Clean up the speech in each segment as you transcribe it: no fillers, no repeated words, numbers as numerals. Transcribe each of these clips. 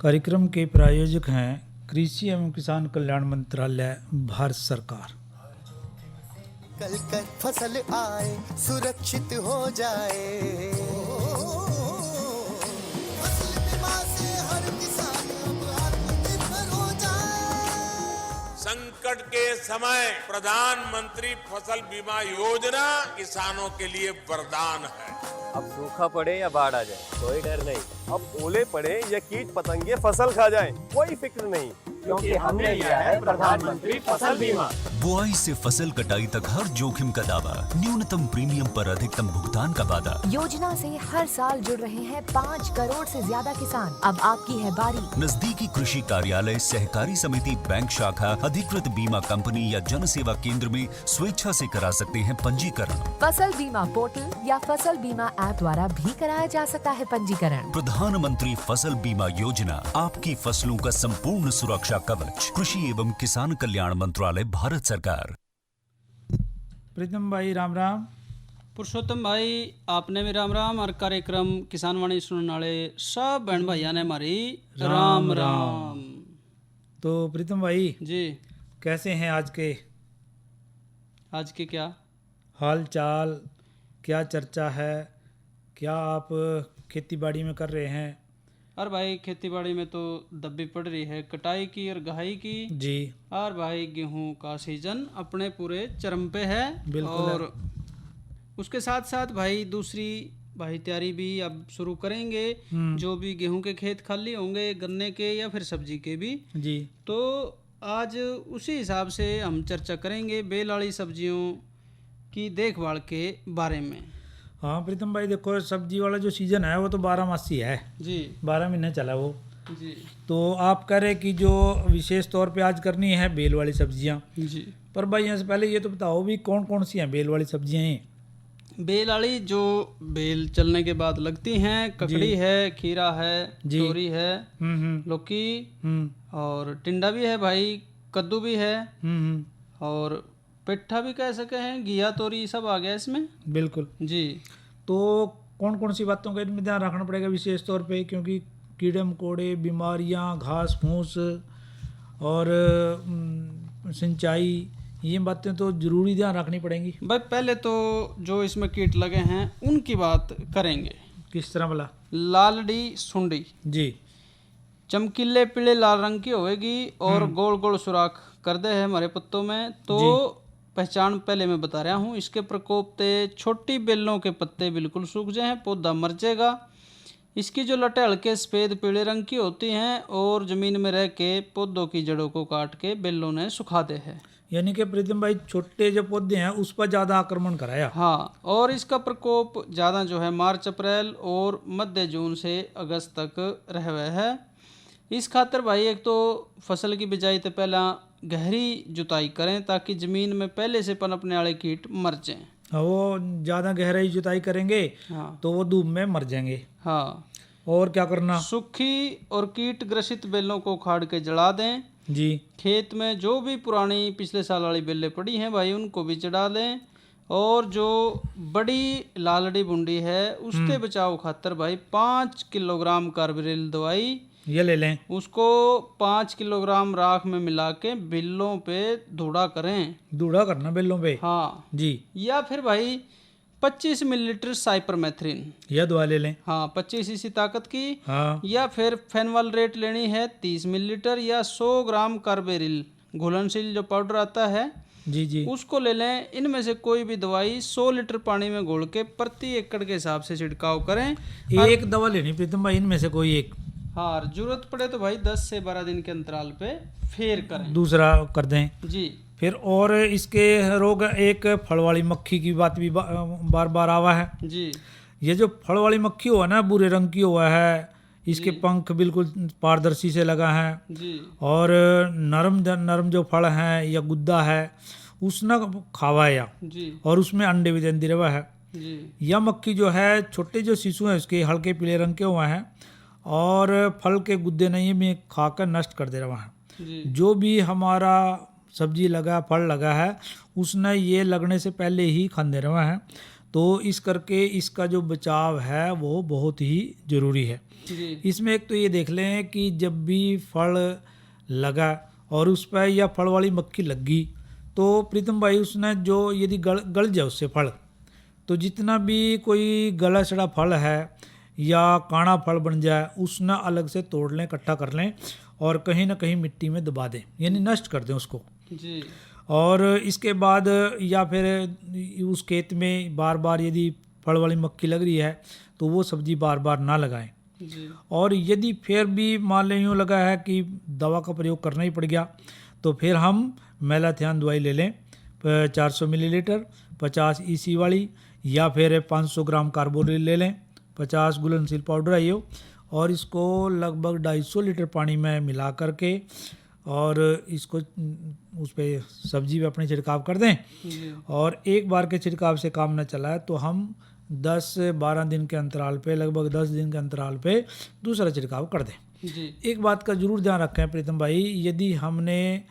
कार्यक्रम के प्रायोजक हैं कृषि एवं किसान कल्याण मंत्रालय, भारत सरकार। कल कर फसल आए, सुरक्षित हो जाए, फसल बीमा से हर किसान अब आत्मनिर्भर हो जाए। संकट के समय प्रधानमंत्री फसल बीमा योजना किसानों के लिए वरदान है। अब सूखा पड़े या बाढ़ आ जाए कोई डर नहीं, अब ओले पड़े या कीट पतंगे फसल खा जाए कोई फिक्र नहीं, क्योंकि हमने लिया है प्रधानमंत्री फसल बीमा। बुआई से फसल कटाई तक हर जोखिम का दावा, न्यूनतम प्रीमियम पर अधिकतम भुगतान का वादा। योजना से हर साल जुड़ रहे हैं 5 करोड़ से ज्यादा किसान। अब आपकी है बारी। नजदीकी कृषि कार्यालय, सहकारी समिति, बैंक शाखा, अधिकृत बीमा कंपनी या जन सेवा केंद्र में स्वेच्छा से करा सकते हैं पंजीकरण। फसल बीमा पोर्टल या फसल बीमा ऐप द्वारा भी कराया जा सकता है पंजीकरण। प्रधानमंत्री फसल बीमा योजना, आपकी फसलों का संपूर्ण सुरक्षा कवच। कृषि एवं किसान कल्याण मंत्रालय, भारत सरकार। प्रीतम भाई राम राम। पुरुषोत्तम भाई आपने भी राम राम। और कार्यक्रम किसान वाणी सुनने वाले सब बहन भाइया ने हमारी राम राम। तो प्रीतम भाई जी, कैसे हैं आज के क्या हाल चाल, क्या चर्चा है, क्या आप खेती बाड़ी में कर रहे हैं? और भाई खेती बाड़ी में तो दब्बी पड़ रही है कटाई की और गहाई की जी। और भाई गेहूं का सीजन अपने पूरे चरम पे है। बिल्कुल और उसके साथ साथ भाई दूसरी भाई तैयारी भी अब शुरू करेंगे। जो भी गेहूं के खेत खाली होंगे, गन्ने के या फिर सब्जी के भी जी। तो आज उसी हिसाब से हम चर्चा करेंगे बेल वाली सब्जियों की देखभाल के बारे में। हाँ प्रीतम भाई, देखो सब्जी वाला जो सीजन है वो तो 12 मासी है जी, 12 महीने चला वो जी तो आप कह रहे कि जो विशेष तौर पे आज करनी है बेल वाली सब्जियां। जी। पर भाई यहाँ से पहले ये तो बताओ भी कौन कौन सी हैं बेल वाली सब्जियां हैं? बेल वाली जो बेल चलने के बाद लगती हैं, ककड़ी है, खीरा है, तोरी है, लौकी और टिंडा भी है भाई, कद्दू भी है और पेठा भी कह सके हैं, घिया तोरी सब आ गया इसमें। बिल्कुल जी। तो कौन कौन सी बातों का इनमें ध्यान रखना पड़ेगा विशेष तौर पे, क्योंकि कीड़े मकोड़े, बीमारियां, घास फूस और सिंचाई, ये बातें तो जरूरी ध्यान रखनी पड़ेंगी भाई। पहले तो जो इसमें कीट लगे हैं उनकी बात करेंगे। किस तरह वाला? लालड़ी सुंडी जी, चमकीले पीले लाल रंग की होएगी और गोल गोल सुराख कर दे है हमारे पत्तों में। तो पहचान पहले मैं बता रहा हूँ। इसके प्रकोप से छोटी बेलों के पत्ते बिल्कुल सूख जाए, पौधा मर जाएगा। इसकी जो लटें हल्के सफ़ेद पीले रंग की होती हैं और ज़मीन में रह के पौधों की जड़ों को काट के बेलों ने सुखा दे है। यानी कि प्रीतम भाई छोटे जो पौधे हैं उस पर ज़्यादा आक्रमण कराया। हाँ, और इसका प्रकोप ज़्यादा जो है मार्च अप्रैल और मध्य जून से अगस्त तक रहवे है। इस खातर भाई एक तो फसल की बिजाई से पहला गहरी जुताई करें ताकि ज़मीन में पहले से पनपने वाले कीट मर जाएं। वो ज़्यादा गहराई जुताई करेंगे तो वो धूप में मर जाएंगे। हाँ, और क्या करना? सूखी और कीट ग्रसित बेलों को उखाड़ के जला दें जी। खेत में जो भी पुरानी पिछले साल वाली बेलें पड़ी हैं भाई उनको भी चढ़ा दें। और जो बड़ी लालड़ी बुंडी है उसके बचाव खातर भाई 5 किलोग्राम कार्बोरिल दवाई ये ले लें। उसको 5 किलोग्राम राख में मिला के बिल्लों पे धूड़ा करें। धूड़ा करना बिल्लों पे? हाँ जी। या फिर भाई 25 मिलीलीटर साइपरमेथ्रिन यह दवा ले लें। हाँ, 25 इसी ताकत की। हाँ। या फिर फेनवाल रेट लेनी है 30 मिलीलीटर या 100 ग्राम कार्बेरिल घुलनशील जो पाउडर आता है जी जी उसको ले लें। इनमें से कोई भी दवाई 100 लीटर पानी में घोल के प्रति एकड़ के हिसाब से छिड़काव करें। एक दवा लेनी प्रीतम भाई, इनमें से कोई एक। हाँ, जरूरत पड़े तो भाई 10 से 12 दिन के अंतराल पे फेर करें। दूसरा कर दें जी। फिर और इसके रोग, एक फल वाली मक्खी की बात भी बार बार आवा है जी। ये जो फल वाली मक्खी हुआ ना, बुरे रंग की हुआ है, इसके पंख बिल्कुल पारदर्शी से लगा है जी। और नरम जो फल हैं या गुद्दा है उसने खावा या जी। और उसमें अंडे भी देती रहा है जी। यह मक्खी जो है छोटे जो शिशु हैं उसके हल्के पीले रंग के हुए हैं और फल के गुद्दे नहीं में खाकर नष्ट कर दे रहा है। जो भी हमारा सब्जी लगा, फल लगा है, उसने ये लगने से पहले ही खान दे रहा है। तो इस करके इसका जो बचाव है वो बहुत ही ज़रूरी है। जी इसमें एक तो ये देख लें कि जब भी फल लगा और उस पर या फल वाली मक्खी लग गई तो प्रीतम भाई उसने जो यदि गल जाए उससे फल, तो जितना भी कोई गला सड़ा फल है या काड़ा फल बन जाए उसने अलग से तोड़ लें, इकट्ठा कर लें और कहीं ना कहीं मिट्टी में दबा दें, यानी नष्ट कर दें उसको। जी और इसके बाद या फिर उस खेत में बार बार यदि फल वाली मक्खी लग रही है तो वो सब्जी बार बार ना लगाएं। जी और यदि फिर भी मान लें यूँ लगा है कि दवा का प्रयोग करना ही पड़ गया तो फिर हम मेलाथियान दवाई ले लें 400 मिलीलीटर 50 EC वाली, या फिर 500 ग्राम कार्बोरिल ले लें, 50 घुलनशील पाउडर आई हो, और इसको लगभग 250 लीटर पानी में मिला करके और इसको उस पर सब्जी पे अपने छिड़काव कर दें। और एक बार के छिड़काव से काम न चला है तो हम 10-12 दिन के अंतराल पे, लगभग 10 दिन के अंतराल पे दूसरा छिड़काव कर दें। जी एक बात का जरूर ध्यान रखें प्रीतम भाई, यदि हमने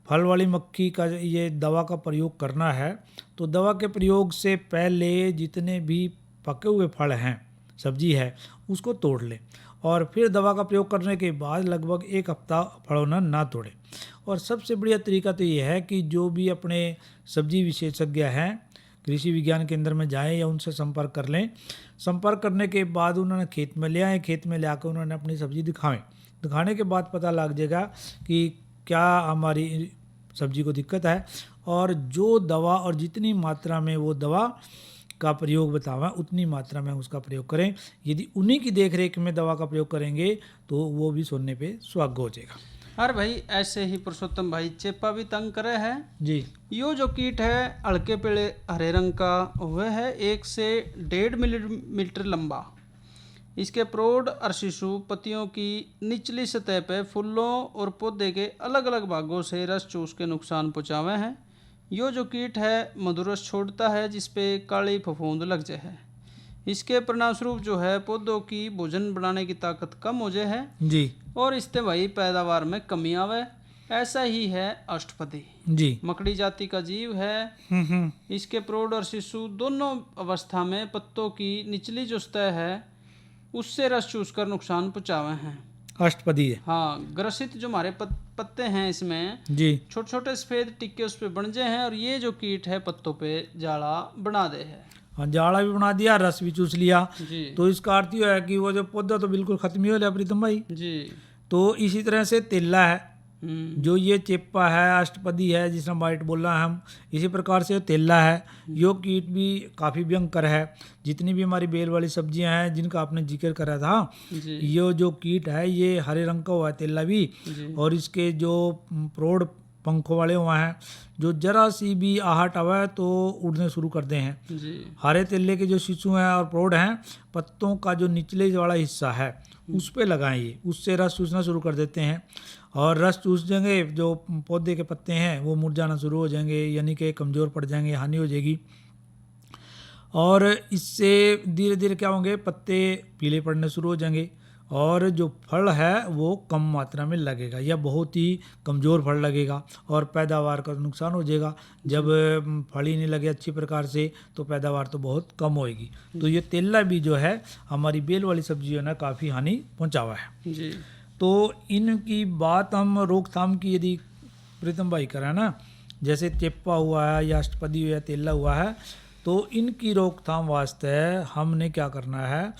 फल वाली मक्खी का ये दवा का प्रयोग करना है तो दवा के प्रयोग से पहले जितने भी पके हुए फल हैं, सब्जी है, उसको तोड़ लें और फिर दवा का प्रयोग करने के बाद लगभग 1 हफ्ता फलों ना तोड़ें। और सबसे बढ़िया तरीका तो ये है कि जो भी अपने सब्जी विशेषज्ञ हैं कृषि विज्ञान केंद्र में जाएं या उनसे संपर्क कर लें। संपर्क करने के बाद उन्होंने खेत में ले आए, खेत में ले आकर उन्होंने अपनी सब्जी दिखाने के बाद पता लग जाएगा कि क्या हमारी सब्जी को दिक्कत है और जो दवा और जितनी मात्रा में वो दवा का प्रयोग बतावा उतनी मात्रा में उसका प्रयोग करें। यदि उन्हीं की देखरेख में दवा का प्रयोग करेंगे तो वो भी सुनने पे सुहागा हो जाएगा। अरे भाई ऐसे ही पुरुषोत्तम भाई चेपा भी तंग करे है जी। यो जो कीट है हल्के पीले हरे रंग का हुए है 1 से 1.5 मिलीमीटर लंबा। इसके प्रौढ़ और शिशु पत्तियों की निचली सतह पर फूलों और पौधे के अलग अलग भागों से रस चूस के नुकसान पहुँचावे हैं। यो जो कीट है मधुरस छोड़ता है जिसपे काली फफूंद लग जाए है। इसके परिणामस्वरूप जो है पौधों की भोजन बनाने की ताकत कम हो जाए है जी और इससे वही पैदावार में कमी आवे। ऐसा ही है अष्टपदी जी। मकड़ी जाति का जीव है। इसके प्रौढ़ और शिशु दोनों अवस्था में पत्तों की निचली जो सतह है उससे रस चूसकर नुकसान पहुँचावे हैं। अष्टपदी है। हाँ, ग्रसित जो हमारे पत्ते हैं इसमें जी। छोटे छोटे सफेद टिक्के उस पे बन जाए हैं और ये जो कीट है पत्तों पे जाला बना दे है। हाँ, जाड़ा भी बना दिया, रस भी चूस लिया। जी तो इसका अर्थ ये है कि वो जो पौधा तो बिल्कुल खत्म ही हो गया प्रीतम भाई। जी। तो इसी तरह से तेला है जो ये चेपा है, अष्टपदी है जिसने वाइट बोला हम, इसी प्रकार से तेला है। यो कीट भी काफ़ी भयंकर है। जितनी भी हमारी बेल वाली सब्जियां हैं जिनका आपने जिक्र करा था, ये जो कीट है ये हरे रंग का हुआ है तेला भी, और इसके जो प्रौढ़ पंखों वाले हुआ हैं जो जरा सी भी आहट आवे तो उड़ने शुरू करते हैं। हरे तेले के जो शिशु हैं और प्रौढ़ हैं पत्तों का जो निचले वाला हिस्सा है उस पे लगाएं, ये उससे रस चूसना शुरू कर देते हैं और रस चूस जाएंगे जो पौधे के पत्ते हैं वो मुरझाना शुरू हो जाएंगे, यानी कि कमज़ोर पड़ जाएंगे, हानि हो जाएगी। और इससे धीरे धीरे क्या होंगे, पत्ते पीले पड़ने शुरू हो जाएंगे और जो फल है वो कम मात्रा में लगेगा या बहुत ही कमज़ोर फल लगेगा और पैदावार का नुकसान हो जाएगा। जब फल ही नहीं लगे अच्छी प्रकार से तो पैदावार तो बहुत कम होएगी। तो ये तेला भी जो है हमारी बेल वाली सब्जियों ने काफ़ी हानि पहुंचावा है जी। तो इनकी बात हम रोकथाम की यदि प्रीतम भाई करें ना, जैसे चेपा हुआ है या अष्टपदी या तेला हुआ है, तो इनकी रोकथाम वास्ते हमने क्या करना है,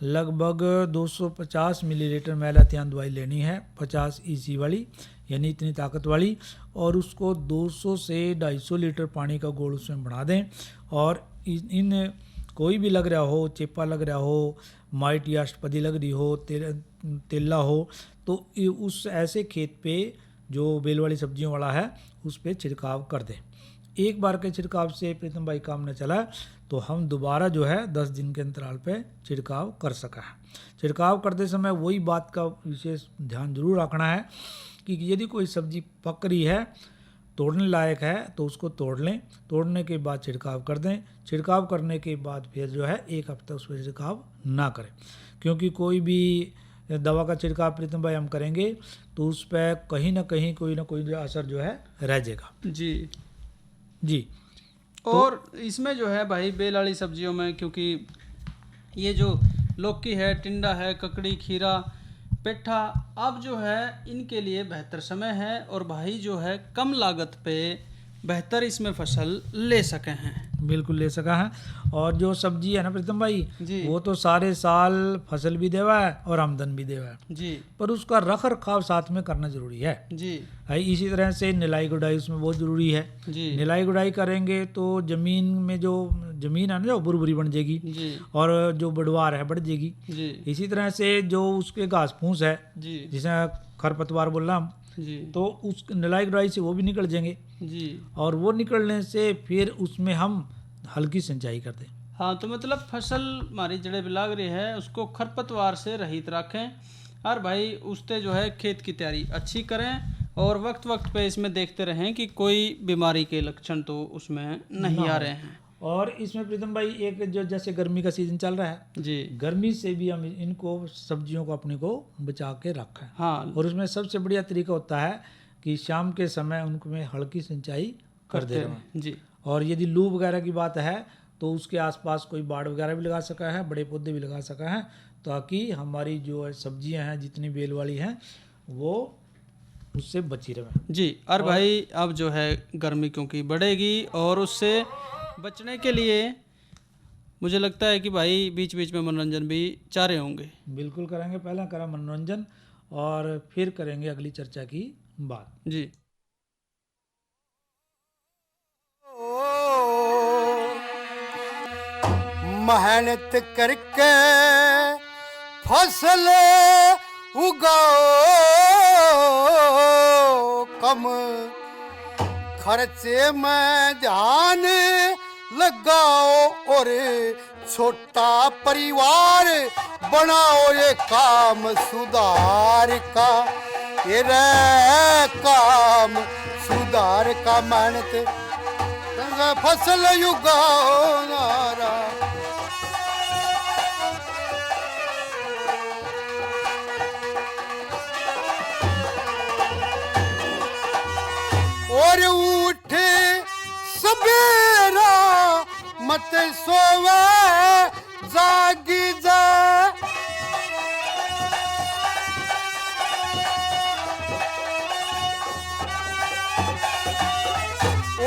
लगभग 250 मिलीलीटर मेलाथियान दवाई लेनी है 50 EC वाली, यानी इतनी ताकत वाली, और उसको 200 से 250 लीटर पानी का घोल उसमें बना दें। और इन कोई भी लग रहा हो, चेपा लग रहा हो, माइट या अष्टपदी लग रही हो, तेला हो, तो उस ऐसे खेत पे जो बेल वाली सब्जियों वाला है उस पे छिड़काव कर दें। एक बार के छिड़काव से प्रीतम भाई काम न चला तो हम दोबारा जो है 10 दिन के अंतराल पे छिड़काव कर सका है। छिड़काव करते समय वही बात का विशेष ध्यान जरूर रखना है कि यदि कोई सब्जी पक रही है, तोड़ने लायक है, तो उसको तोड़ लें, तोड़ने के बाद छिड़काव कर दें। छिड़काव करने के बाद फिर जो है 1 हफ्ता उस पर छिड़काव ना करें, क्योंकि कोई भी दवा का छिड़काव प्रीतम भाई हम करेंगे तो उस पर कहीं ना कहीं कोई ना कोई असर जो है रह जाएगा। जी जी। और इसमें जो है भाई बेल वाली सब्जियों में, क्योंकि ये जो लौकी है, टिंडा है, ककड़ी, खीरा, पेठा, अब जो है इनके लिए बेहतर समय है और भाई जो है कम लागत पे बेहतर इसमें फसल ले सके हैं। बिल्कुल ले सका है। और जो सब्जी है ना प्रीतम भाई, जी। वो तो सारे साल फसल भी देवा है और आमदन भी देवा है, जी पर उसका रख रखाव साथ में करना जरूरी है। जी है इसी तरह से निलाई गुडाई उसमें बहुत जरूरी है। जी निलाई गुडाई करेंगे तो जमीन में जो जमीन है ना जो बुरबुरी बन जाएगी जी और जो बढ़वार है बढ़ जाएगी। जी इसी तरह से जो उसके घास फूस है जी जिसे खरपतवार बोल रहा हम, जी तो उस निलाई गुडाई से वो भी निकल जाएंगे जी। और वो निकलने से फिर उसमें हम हल्की सिंचाई कर दें। हाँ, तो मतलब फसल हमारी जड़े भी लाग रही है उसको खरपतवार से रहित रखें और भाई उससे जो है खेत की तैयारी अच्छी करें और वक्त वक्त पे इसमें देखते रहें कि कोई बीमारी के लक्षण तो उसमें नहीं आ रहे हैं। और इसमें प्रीतम भाई एक जो जैसे गर्मी का सीजन चल रहा है, जी गर्मी से भी हम इनको सब्जियों को अपने को बचा के रखें। हाँ, और उसमें सबसे बढ़िया तरीका होता है कि शाम के समय उनमें हल्की सिंचाई कर दे रहे हैं। जी और यदि लू वगैरह की बात है तो उसके आसपास कोई बाड़ वगैरह भी लगा सका है, बड़े पौधे भी लगा सका है, ताकि हमारी जो सब्जियां हैं जितनी बेल वाली हैं वो उससे बची रहे। जी। और भाई अब जो है गर्मी क्योंकि बढ़ेगी और उससे बचने के लिए मुझे लगता है कि भाई बीच बीच में मनोरंजन भी चाह रहे होंगे। बिल्कुल करेंगे, पहले करा मनोरंजन और फिर करेंगे अगली चर्चा की बात। जी मेहनत करके फसल उगाओ, कम खर्चे में ध्यान लगाओ और छोटा परिवार बनाओ, ये काम सुधार का, ये रे काम सुधार का। मेहनत फसल उगाओ नारा, और उठे सवेरा मत सोवे जागी जा,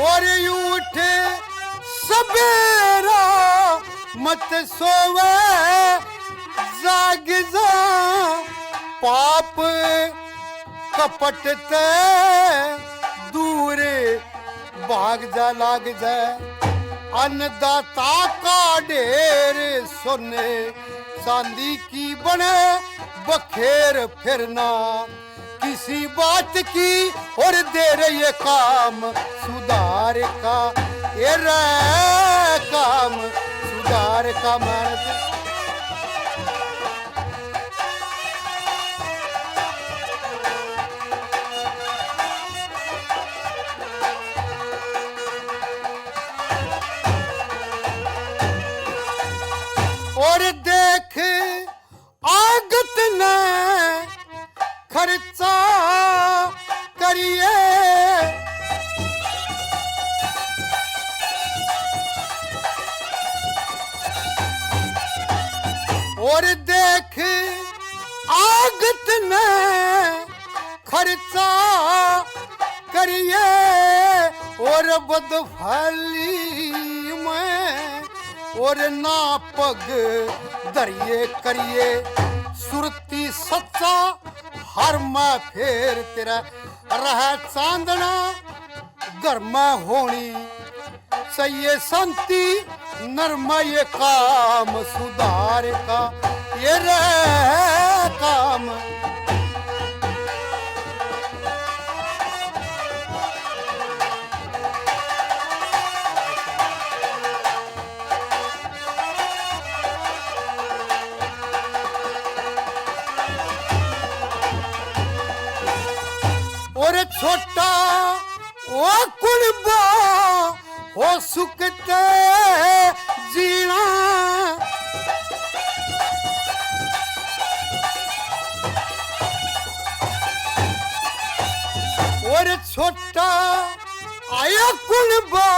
और उठे सवेरा मत सोवे जाग जा, पाप कपट ते दूर भाग जा लाग जा, अन्नदाता का ढेर सोने चांदी की बने बखेर फिरना, किसी बात की और दे रहे ये काम सुधार का, ये रे काम सुधार का। मेहनत और देख आगत ने खर्चा करिए, और देख आगत ने खर्चा करिए, और बदफली में और ना पग दरिए करिए, सुरती सच्चा हर में फेर तेरा रह चांदना, घर में होनी चाहिए शांति, नरमा ये काम सुधार का, ये रह काम। और छोटा ओ कुलबा हो सुखते जीना, और छोटा आया कुलबा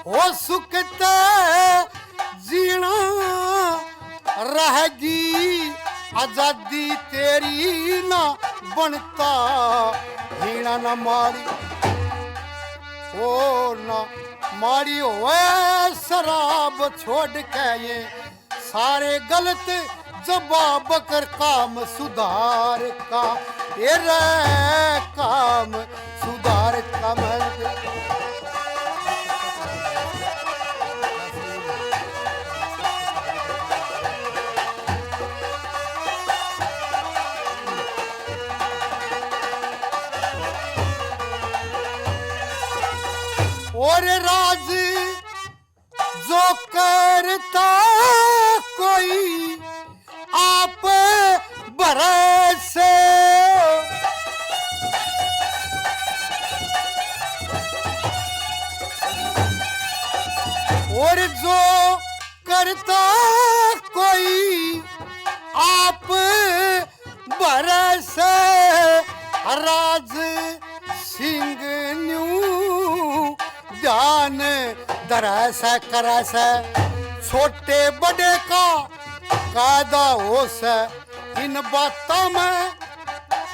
हो सुखते जीना रहेगी आजादी तेरी ना बनता हीना ना मारी ओ ना मारी होए शराब छोड़ के ये सारे गलत जवाब कर काम सुधार का ये रे काम सुधार का और राज जो करता कोई आप भरोसे और जो करता कोई आप भरोसे राज सिंह न्यू ध्यान दरस करस छोटे बड़े का कायदा हो से इन बातों में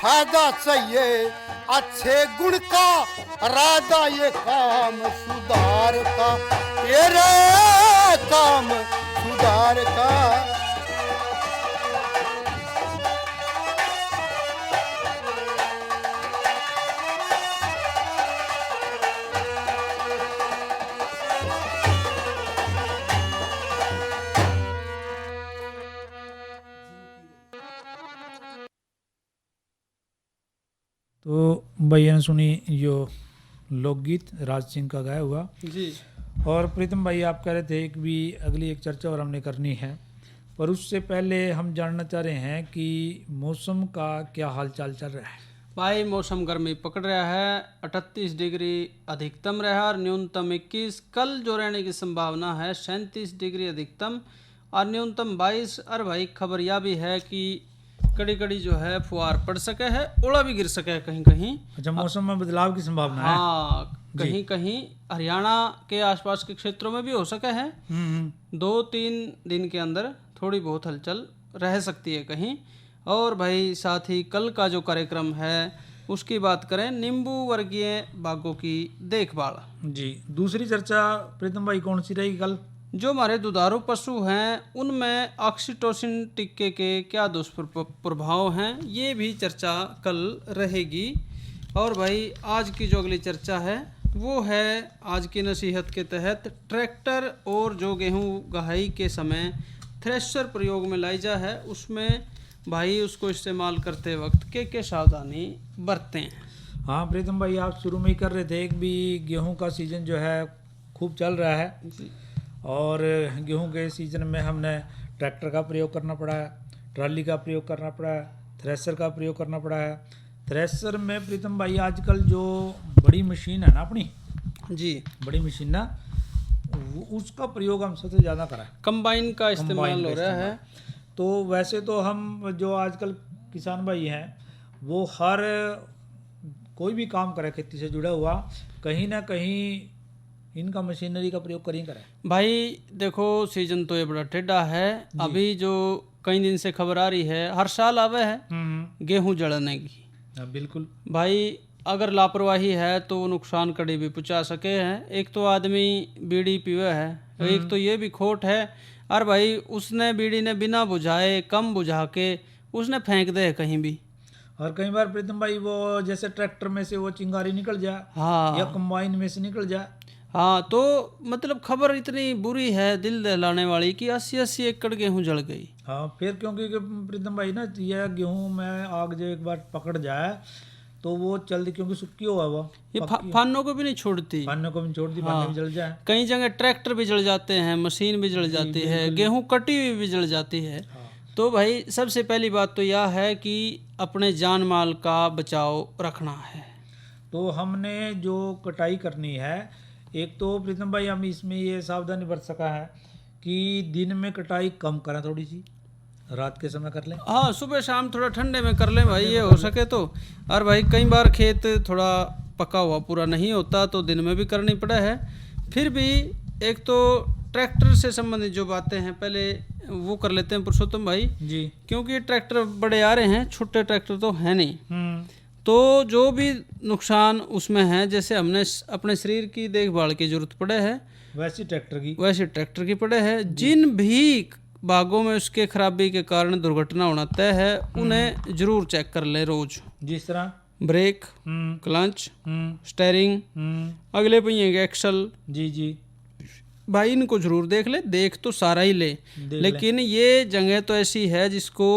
फायदा चाहिए अच्छे गुण का राधा ये काम सुधार का ये रे काम सुधार का तो भैया ने सुनी जो लोकगीत राज सिंह का गाया हुआ जी। और प्रीतम भाई आप कह रहे थे कि भी अगली एक चर्चा और हमने करनी है, पर उससे पहले हम जानना चाह रहे हैं कि मौसम का क्या हाल चाल चल रहा है। भाई मौसम गर्मी पकड़ रहा है, 38 डिग्री अधिकतम रहा और न्यूनतम 21। कल जो रहने की संभावना है 37 डिग्री अधिकतम और न्यूनतम 22। और भाई खबर यह भी है कि कड़ी कड़ी जो है फुहार पड़ सके है, ओला भी गिर सके है कहीं कहीं। अच्छा, मौसम में बदलाव की संभावना है। हाँ, कहीं कहीं हरियाणा के आसपास के क्षेत्रों में भी हो सके है। 2-3 दिन के अंदर थोड़ी बहुत हलचल रह सकती है कहीं। और भाई साथ ही कल का जो कार्यक्रम है उसकी बात करें, नींबू वर्गीय बागों की देखभाल। जी, दूसरी चर्चा प्रीतम भाई कौन सी रहेगी कल? जो हमारे दुधारू पशु हैं उनमें ऑक्सीटोसिन टीके के क्या दुष्प्रभाव हैं, ये भी चर्चा कल रहेगी। और भाई आज की जो अगली चर्चा है वो है आज की नसीहत के तहत ट्रैक्टर और जो गेहूं गहाई के समय थ्रेशर प्रयोग में लाई जा है उसमें भाई उसको इस्तेमाल करते वक्त के सावधानी बरतें। हाँ प्रीतम भाई, आप शुरू में ही कर रहे थे कि भी गेहूं का सीज़न जो है खूब चल रहा है और गेहूं के सीज़न में हमने ट्रैक्टर का प्रयोग करना पड़ा है, ट्राली का प्रयोग करना पड़ा है, थ्रेशर का प्रयोग करना पड़ा है। थ्रेशर में प्रीतम भाई आजकल जो बड़ी मशीन है ना अपनी जी, बड़ी मशीन ना उसका प्रयोग हम सबसे ज़्यादा करा है, कंबाइन का इस्तेमाल हो रहा है। तो वैसे तो हम जो आजकल किसान भाई हैं वो हर कोई भी काम करे खेती से जुड़ा हुआ कहीं ना कहीं इनका मशीनरी का प्रयोग करें करें। भाई देखो सीजन तो ये बड़ा टेढ़ा है, अभी जो कई दिन से खबर आ रही है हर साल आवे है गेहूं जड़ने की। बिल्कुल भाई, अगर लापरवाही है तो वो नुकसान कड़ी भी पहुंचा सके हैं। एक तो आदमी बीड़ी पीवे है, एक तो ये भी खोट है। और भाई उसने बीड़ी ने बिना बुझाए कम बुझा के उसने फेंक दे कहीं भी। और कई बार प्रीतम भाई वो जैसे ट्रैक्टर में से वो चिंगारी निकल जाए, हाँ, या कंबाइन में से निकल जाए। हाँ, तो मतलब खबर इतनी बुरी है दिल दहलाने वाली कि 80-80 एकड़ गेहूं जल गई। हाँ, फिर क्योंकि प्रीतम भाई ना यह गेहूं में आग जो एक बार पकड़ जाए तो वो जल्दी, क्योंकि सुक्की हुआ वो ये फानों को भी नहीं छोड़ती, फानों को भी छोड़ दी, फाने भी जल जाए। कई जगह ट्रैक्टर भी जल जाते हैं, मशीन भी जल जाती है, गेहूं कटी हुई भी जल जाती है। तो भाई सबसे पहली बात तो यह है कि अपने जान माल का बचाव रखना है। तो हमने जो कटाई करनी है, एक तो प्रीतम भाई हम इसमें ये सावधानी बरत सका है कि दिन में कटाई कम करें, थोड़ी सी रात के समय कर लें। हाँ, सुबह शाम थोड़ा ठंडे में कर लें भाई, ये हो सके तो। और भाई कई बार खेत थोड़ा पका हुआ पूरा नहीं होता तो दिन में भी करनी पड़े है। फिर भी एक तो ट्रैक्टर से संबंधित जो बातें हैं पहले वो कर लेते हैं पुरुषोत्तम भाई, जी। क्योंकि ट्रैक्टर बड़े आ रहे हैं, छोटे ट्रैक्टर तो है नहीं। हम्म। तो जो भी नुकसान उसमें है, जैसे हमने अपने शरीर की देखभाल की जरूरत पड़े है वैसी ट्रैक्टर की वैसे ट्रैक्टर की पड़े है। जिन भी भागों में उसके खराबी के कारण दुर्घटना होना तय है उन्हें जरूर चेक कर ले रोज। जिस तरह ब्रेक, क्लच, स्टेयरिंग, अगले पहिए के एक्सल, जी जी भाई इनको जरूर देख ले। देख तो सारा ही ले, लेकिन ये जगह तो ऐसी है जिसको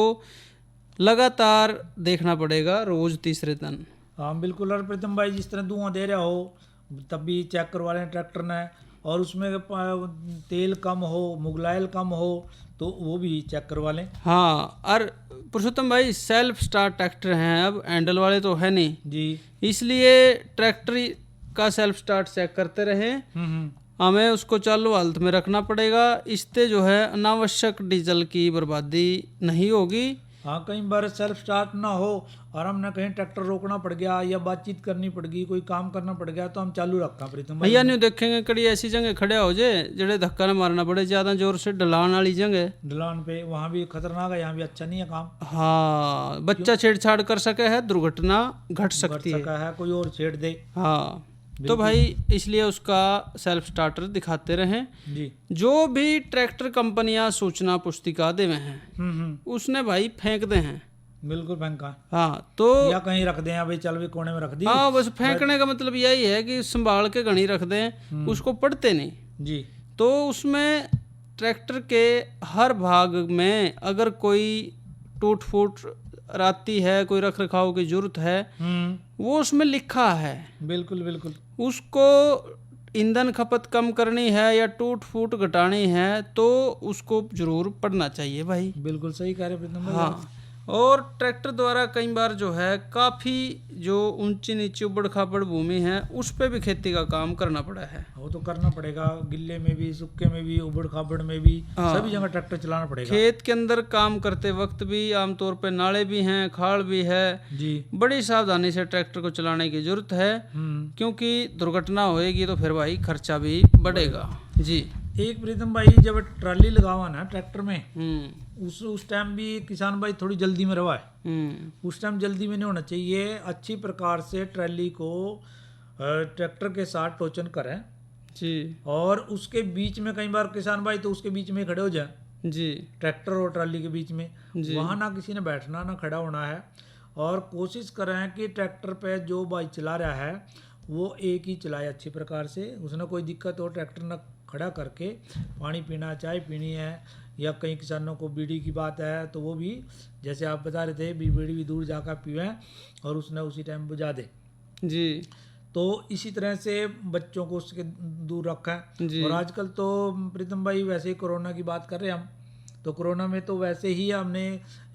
लगातार देखना पड़ेगा रोज तीसरे दिन। हाँ बिल्कुल। और प्रीतम भाई जिस तरह धुआं दे रहा हो तब भी चेक करवा लें ट्रैक्टर ने, और उसमें तेल कम हो, मुगलायल कम हो तो वो भी चेक करवा लें। हाँ, और पुरुषोत्तम भाई सेल्फ स्टार्ट ट्रैक्टर हैं, अब हैंडल वाले तो है नहीं जी। इसलिए ट्रैक्टर का सेल्फ स्टार्ट चेक करते रहे। हमें उसको चालू हालत में रखना पड़ेगा, इससे जो है अनावश्यक डीजल की बर्बादी नहीं होगी। हाँ, कई बार सेल्फ स्टार्ट ना हो और हमने कहीं ट्रैक्टर रोकना पड़ गया या बातचीत करनी पड़ गई, कोई काम करना पड़ गया तो हम चालू रखा प्रीतम भाई। भैया नहीं देखेंगे कड़ी ऐसी जगह खड़े हो जाए जड़े धक्का न मारना पड़े ज्यादा जोर से, ढलान वाली जगह, ढलान पे वहाँ भी खतरनाक है, यहाँ भी अच्छा नहीं है काम। हाँ, बच्चा छेड़छाड़ कर सके है, दुर्घटना घट सकती है। सका है कोई और छेड़ दे। हाँ, तो भाई इसलिए उसका सेल्फ स्टार्टर दिखाते रहें। जी। जो भी ट्रैक्टर कंपनियां सूचना पुस्तिका देवे हैं उसने भाई फेंक दे हैं। बिल्कुल फेंका। हाँ, तो या कहीं रख दें, भाई चल भी कोने में रख दी। हाँ, बस फेंकने का मतलब यही है कि संभाल के घनी रख दें, उसको पढ़ते नहीं जी। तो उसमें ट्रैक्टर के हर भाग में अगर कोई टूट फूट आती है, कोई रख रखाव की जरूरत है, वो उसमें लिखा है। बिल्कुल बिल्कुल। उसको ईंधन खपत कम करनी है या टूट फूट घटानी है तो उसको जरूर पढ़ना चाहिए भाई। बिल्कुल सही कह रहे प्रीतम भाई। हाँ, और ट्रैक्टर द्वारा कई बार जो है काफ़ी जो ऊंची नीची उबड़ खाबड़ भूमि है उस पे भी खेती का काम करना पड़ा है। वो तो करना पड़ेगा, गिल्ले में भी, सूखे में भी, उबड़ खाबड़ में भी, सभी जगह ट्रैक्टर चलाना पड़ेगा। खेत के अंदर काम करते वक्त भी आमतौर पे नाले भी हैं, खाड़ भी है जी। बड़ी सावधानी से ट्रैक्टर को चलाने की जरूरत है, क्योंकि दुर्घटना होएगी तो फिर भाई खर्चा भी बढ़ेगा। जी। एक प्रीतम भाई जब ट्राली लगावा ना ट्रैक्टर में, उस टाइम भी किसान भाई थोड़ी जल्दी में रवा है। उस टाइम जल्दी में नहीं होना चाहिए, अच्छी प्रकार से ट्राली को ट्रैक्टर के साथ टोचन करें जी। और उसके बीच में कई बार किसान भाई तो उसके बीच में खड़े हो जाए जी, ट्रैक्टर और ट्राली के बीच में, वहाँ ना किसी ने बैठना ना खड़ा होना है। और कोशिश करें कि ट्रैक्टर पे जो भाई चला रहा है वो एक ही चलाए अच्छी प्रकार से, उसने कोई दिक्कत हो ट्रैक्टर ना खड़ा करके पानी पीना, चाय पीनी है, या कई किसानों को बीड़ी की बात है तो वो भी जैसे आप बता रहे थे बीड़ी भी दूर जाकर पीवें और उसने उसी टाइम बुझा दे जी। तो इसी तरह से बच्चों को उसके दूर रखा है। और आजकल तो प्रीतम भाई वैसे ही कोरोना की बात कर रहे हैं हम, तो कोरोना में तो वैसे ही हमने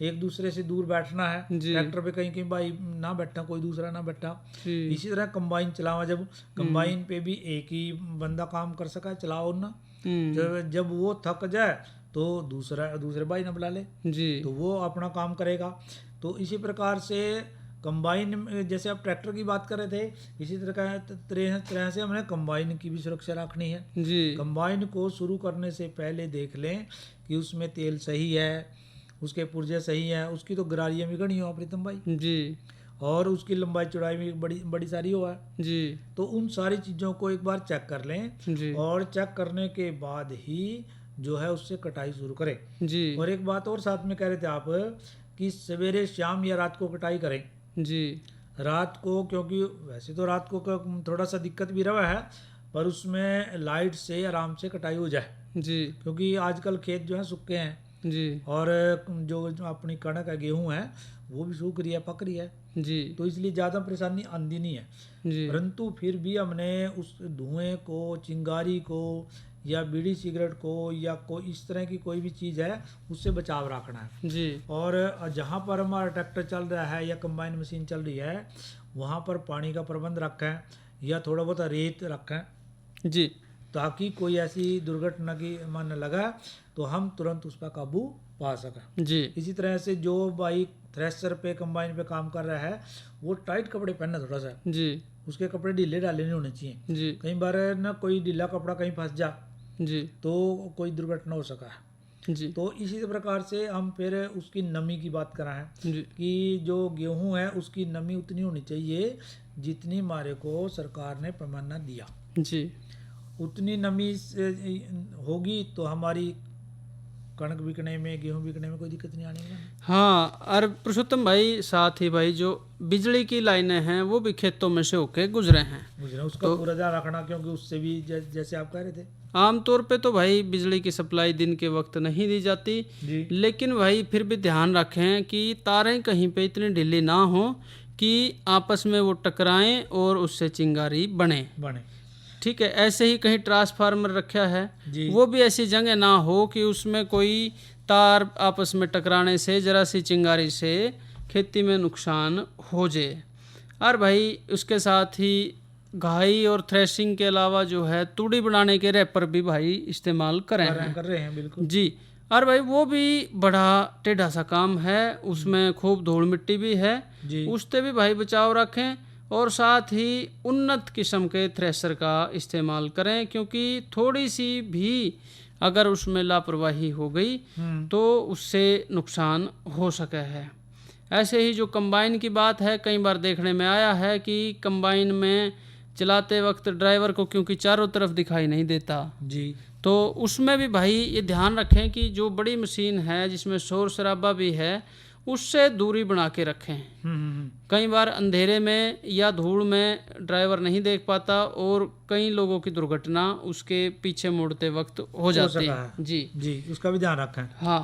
एक दूसरे से दूर बैठना है, ट्रैक्टर पे कहीं कहीं भाई ना बैठा, कोई दूसरा ना बैठा। इसी तरह कंबाइन चलावा, जब कंबाइन पे भी एक ही बंदा काम कर सका चलाओ ना, जब वो थक जाए तो दूसरे भाई ना बुला ले जी, तो वो अपना काम करेगा। तो इसी प्रकार से कंबाइन, जैसे आप ट्रैक्टर की बात कर रहे थे, इसी तरह से हमने कंबाइन की भी सुरक्षा रखनी है जी। कंबाइन को शुरू करने से पहले देख लें कि उसमें तेल सही है, उसके पुर्जे सही हैं, उसकी तो गरारियाँ भी गणी हो प्रीतम भाई जी, और उसकी लंबाई चौड़ाई भी बड़ी सारी हुआ है जी। तो उन सारी चीज़ों को एक बार चेक कर लें जी। और चेक करने के बाद ही जो है उससे कटाई शुरू करें जी। और एक बात और साथ में कह रहे थे आप कि सवेरे शाम या रात को कटाई करें जी। रात को, क्योंकि वैसे तो रात को थोड़ा सा दिक्कत भी रहा है, पर उसमें लाइट से आराम से कटाई हो जाए जी, क्योंकि आजकल खेत जो है सूखे हैं जी, और जो अपनी कणक है, गेहूं है, वो भी सूख रही है, पक रही है जी, तो इसलिए ज़्यादा परेशानी आंदी नहीं है जी। परंतु फिर भी हमने उस धुएं को, चिंगारी को या बीड़ी सिगरेट को या कोई इस तरह की कोई भी चीज़ है उससे बचाव रखना है जी। और जहाँ पर हमारा ट्रैक्टर चल रहा है या कंबाइन मशीन चल रही है वहाँ पर पानी का प्रबंध रखें या थोड़ा बहुत रेत रखें जी, ताकि कोई ऐसी दुर्घटना की मन लगा तो हम तुरंत उस पर काबू पा सकें जी। इसी तरह से जो भाई थ्रेशर पे, कंबाइन पे काम कर रहा है वो टाइट कपड़े पहनना थोड़ा सा जी, उसके कपड़े ढीले डाले नहीं होने चाहिए। जी कई बार ना कोई ढीला कपड़ा कहीं फंस जा जी तो कोई दुर्घटना हो सका है। जी तो इसी प्रकार से हम फिर उसकी नमी की बात करा है जी कि जो गेहूं है उसकी नमी उतनी होनी चाहिए जितनी हमारे को सरकार ने पैमाना दिया। जी उतनी नमी से होगी तो हमारी कणक बिकने में, गेहूं बिकने में कोई दिक्कत नहीं आने वाली। हाँ। और पुरुषोत्तम भाई साथ ही भाई जो बिजली की लाइनें हैं वो भी खेतों में से होके गुजरे हैं, मुझे उसका पूरा ध्यान रखना, क्योंकि उससे भी जैसे आप कह रहे थे आमतौर पे तो भाई बिजली की सप्लाई दिन के वक्त नहीं दी जाती, जी। लेकिन भाई फिर भी ध्यान रखें कि तारें कहीं पे इतनी ढीली ना हो कि आपस में वो टकराएं और उससे चिंगारी बने। ठीक है। ऐसे ही कहीं ट्रांसफार्मर रखा है जी। वो भी ऐसी जगह ना हो कि उसमें कोई तार आपस में टकराने से जरा सी चिंगारी से खेती में नुकसान हो जाए। और भाई उसके साथ ही घाई और थ्रेशिंग के अलावा जो है तूड़ी बनाने के रैपर भी भाई इस्तेमाल कर रहे हैं बिल्कुल जी। और भाई वो भी बड़ा टेढ़ा सा काम है, उसमें खूब धूल मिट्टी भी है जी। उससे भी भाई बचाव रखें और साथ ही उन्नत किस्म के थ्रेशर का इस्तेमाल करें, क्योंकि थोड़ी सी भी अगर उसमें लापरवाही हो गई तो उससे नुकसान हो सके है। ऐसे ही जो कंबाइन की बात है, कई बार देखने में आया है कि कंबाइन में चलाते वक्त ड्राइवर को क्योंकि चारों तरफ दिखाई नहीं देता जी, तो उसमें भी भाई ये ध्यान रखें कि जो बड़ी मशीन है जिसमें शोर शराबा भी है उससे दूरी बना के रखें। कई बार अंधेरे में या धूल में ड्राइवर नहीं देख पाता और कई लोगों की दुर्घटना उसके पीछे मुड़ते वक्त हो जाती है। जी, उसका भी ध्यान रखें। हाँ।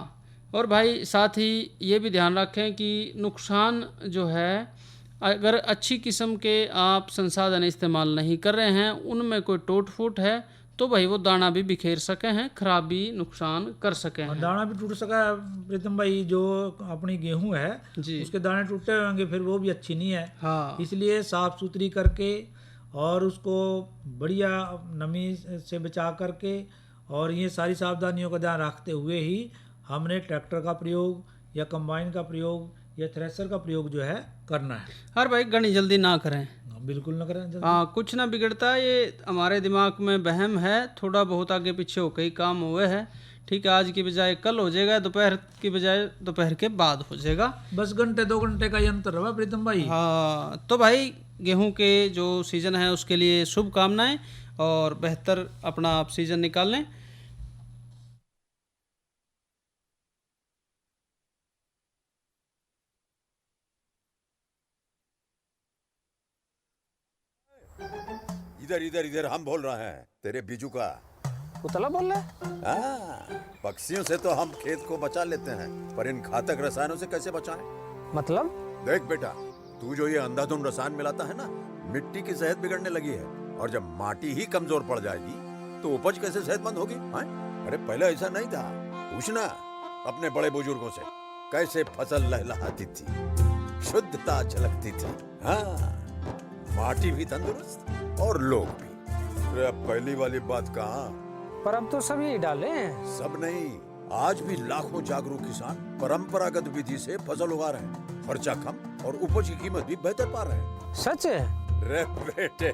और भाई साथ ही ये भी ध्यान रखें कि नुकसान जो है, अगर अच्छी किस्म के आप संसाधन इस्तेमाल नहीं कर रहे हैं, उनमें कोई टूट फूट है तो भाई वो दाना भी बिखेर सके हैं, खराबी नुकसान कर सके हैं। दाना भी टूट सका है प्रीतम भाई, जो अपनी गेहूं है जी उसके दाने टूटे होंगे फिर वो भी अच्छी नहीं है। हाँ। इसलिए साफ सुथरी करके और उसको बढ़िया नमी से बचा करके और ये सारी सावधानियों का ध्यान रखते हुए ही हमने ट्रैक्टर का प्रयोग या कंबाइन का प्रयोग या थ्रेशर का प्रयोग जो है करना है। हर भाई घनी जल्दी ना करें, बिल्कुल ना करें जल्दी। हाँ, कुछ ना बिगड़ता, ये हमारे दिमाग में वहम है, थोड़ा बहुत आगे पीछे हो कई काम हुए हैं। ठीक है, आज की बजाय कल हो जाएगा, दोपहर की बजाय दोपहर के बाद हो जाएगा, बस घंटे 2 घंटे का ही अंतर है प्रीतम भाई। हाँ। तो भाई गेहूं के जो सीज़न है उसके लिए शुभकामनाएं और बेहतर अपना आप सीज़न निकाल लें। इधर इधर इधर हम बोल रहे हैं तेरे बीजू का। उतला बोल रहे? हाँ, पक्षियों से तो हम खेत को बचा लेते हैं, पर इन घातक रसायनों से कैसे बचाएं? मतलब? देख बेटा, तू जो ये अंधाधुंध रसायन मिलाता है ना, मिट्टी की सेहत बिगड़ने लगी है। और जब माटी ही कमजोर पड़ जाएगी तो उपज कैसे सेहतमंद होगी? अरे पहले ऐसा नहीं था, पूछना अपने बड़े बुजुर्गों से, कैसे फसल लहलहाती थी, शुद्धता झलकती थी। हाँ, माटी भी तंदुरुस्त और लोग भी। अरे अब पहली वाली बात कहाँ? पर अब तो सभी डाले हैं। सब नहीं, आज भी लाखों जागरूक किसान परंपरागत विधि से फसल उगा रहे हैं। खर्चा कम और उपज की कीमत भी बेहतर पा रहे हैं। सच है? रे बेटे,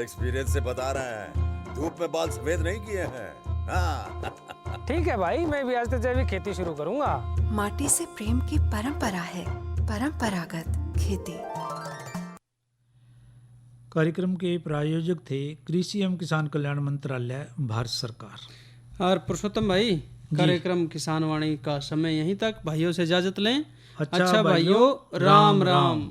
एक्सपीरियंस से बता रहे हैं, धूप में बाल सफेद नहीं किए हैं। हाँ। ठीक है भाई, मैं भी आज से जैविक खेती शुरू करूंगा। माटी से प्रेम की परंपरा है, परंपरागत खेती। कार्यक्रम के प्रायोजक थे कृषि एवं किसान कल्याण मंत्रालय, भारत सरकार। और पुरुषोत्तम भाई, कार्यक्रम किसान वाणी का समय यहीं तक, भाइयों से इजाजत लें। अच्छा भाइयों, राम राम।